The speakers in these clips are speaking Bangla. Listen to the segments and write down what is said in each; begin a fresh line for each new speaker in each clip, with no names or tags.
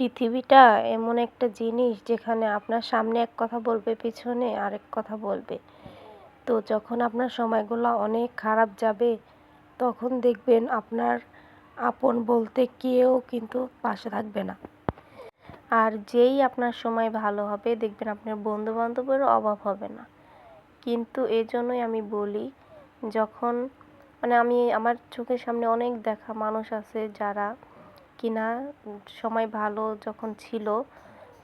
পৃথিবীটা এমন একটা জিনিস যেখানে আপনার সামনে এক কথা বলবে, পিছনে আরেক কথা বলবে। তো যখন আপনার সময়গুলো অনেক খারাপ যাবে, তখন দেখবেন আপনার আপন বলতে কেউ কিন্তু পাশে থাকবে না। আর যেই আপনার সময় ভালো হবে, দেখবেন আপনার বন্ধু বান্ধবেরও অভাব হবে না। কিন্তু এজন্যই আমি বলি, যখন আমি আমার চোখের সামনে অনেক দেখা মানুষ আছে যারা কিনা সময় ভালো যখন ছিল,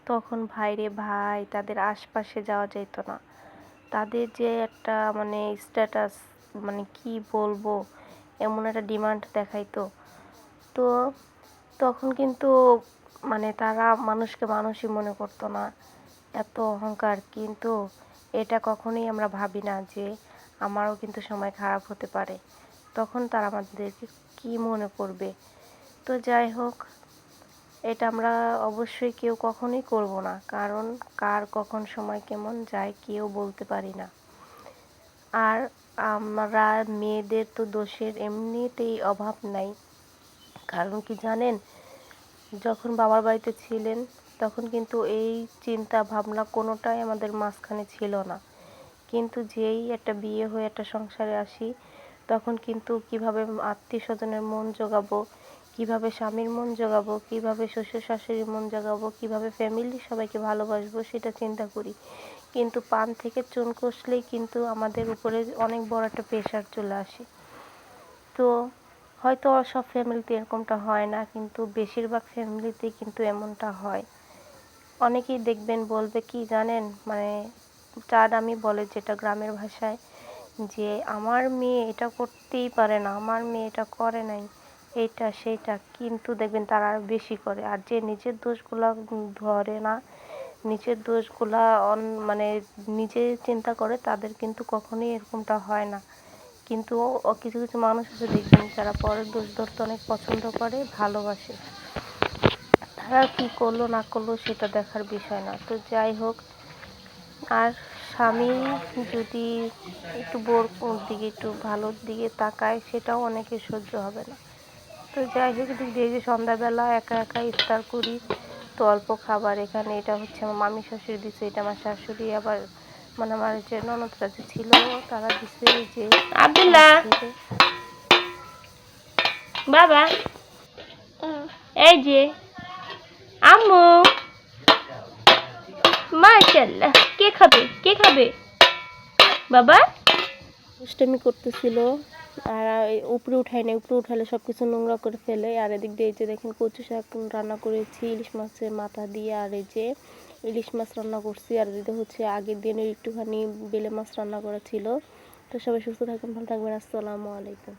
তখন ভাইরে ভাই তাদের আশপাশে যাওয়া যেত না। তাদের যে একটা স্ট্যাটাস, কি বলবো, এমন একটা ডিমান্ড দেখাইতো। তো তখন কিন্তু তারা মানুষকে মানুষই মনে করতো না, এত অহংকার। কিন্তু এটা কখনোই আমরা ভাবি না যে আমারও কিন্তু সময় খারাপ হতে পারে, তখন তারা আমাদেরকে কি মনে করবে। তো যাই হোক, এটা আমরা অবশ্যই কেউ কখনোই করব না, কারণ কার কখন সময় কেমন যায় কেউ বলতে পারি না। আর আমরা মেয়েদের তো দোষের এমনিতেই অভাব নাই। কারণ কি জানেন, যখন বাবার বাড়িতে ছিলেন তখন কিন্তু এই চিন্তা ভাবনা কোনোটাই আমাদের মাঝখানে ছিল না। কিন্তু যেই একটা বিয়ে হয়ে একটা সংসারে আসি, তখন কিন্তু কিভাবে আত্মীয় স্বজনের মন জোগাবো, কিভাবে স্বামীর মন জোগাবো, কিভাবে শ্বশুর শাশুড়ির মন জোগাবো, কিভাবে ফ্যামিলির সবাইকে ভালোবাসবো, সেটা চিন্তা করি। কিন্তু পান থেকে চুন কষলেই কিন্তু আমাদের উপরে অনেক বড় একটা প্রেশার চলে আসে। তো হয়তো সব ফ্যামিলিতে এরকমটা হয় না, কিন্তু বেশিরভাগ ফ্যামিলিতেই কিন্তু এমনটা হয়। অনেকেই দেখবেন বলবে কি জানেন, চাঁদ আমি বলে যেটা গ্রামের ভাষায়, যে আমার মেয়ে এটা করতেই পারে না, আমার মেয়ে এটা করে নাই, এইটা সেইটা। কিন্তু দেখবেন তারা আর বেশি করে। আর যে নিজের দোষগুলা ধরে না, নিজের দোষগুলা নিজে চিন্তা করে, তাদের কিন্তু কখনোই এরকমটা হয় না। কিন্তু কিছু কিছু মানুষ আছে দেখবেন যারা পরের দোষ ধরতে অনেক পছন্দ করে, ভালোবাসে। তারা কী করলো না করলো সেটা দেখার বিষয় না। তো যাই হোক, আর স্বামী যদি একটু বোর দিকে, একটু ভালোর দিকে তাকায়, সেটাও অনেকের সহ্য হবে না। তো যাই হোক, দিক দিয়ে যে সন্ধ্যাবেলা একা একা ইফতার করি, তো অল্প খাবার। এখানে এটা হচ্ছে আমার মামি শাশুড়ি দিছে, এটা আমার শাশুড়ি, আবার আমার যে ননদরা যে ছিল তারা দিছে। যে আব্দুল্লাহ বাবা, এই যে আম্মু, মাশাআল্লাহ। কে খাবে, কে খাবে বাবা? দুষ্টামি করতেছিল। আর উপরে উঠাই না, উপরে উঠালে সব কিছু নোংরা করে ফেলে। আর এদিক দিয়ে এই যে দেখেন কচু শাক রান্না করেছি ইলিশ মাছের মাথা দিয়ে। আর এই যে ইলিশ মাছ রান্না করছি। আর এদিকে হচ্ছে আগের দিনের একটুখানি বেলে মাছ রান্না করা ছিল। তো সবাই সুস্থ থাকবেন, ভালো থাকবেন। আসসালামু আলাইকুম।